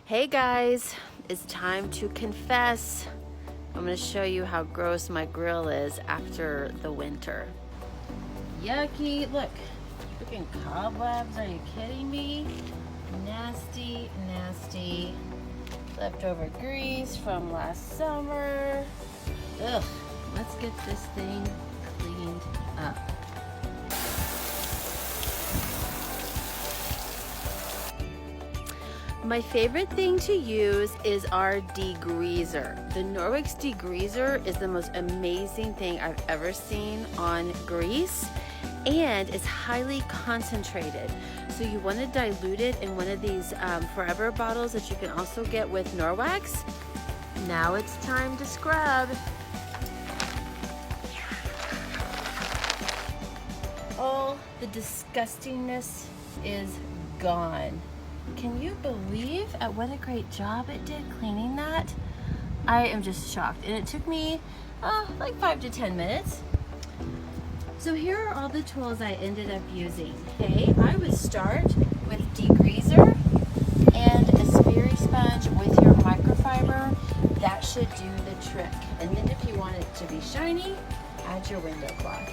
Hey guys, it's time to confess. I'm going to show you how gross my grill is after the winter. Yucky, look, freaking cobwebs, are you kidding me? Nasty, nasty, leftover grease from last summer. Ugh, let's get this thing cleaned up. My favorite thing to use is our degreaser. The Norwex degreaser is the most amazing thing I've ever seen on grease, and it's highly concentrated. So you want to dilute it in one of these forever bottles that you can also get with Norwex. Now it's time to scrub. All the disgustingness is gone. Can you believe what a great job it did cleaning that? I am just shocked, and it took me like 5 to 10 minutes. So here are all the tools I ended up using. Okay, I would start with degreaser and a sperry sponge with your microfiber. That should do the trick. And then if you want it to be shiny, add your window cloth.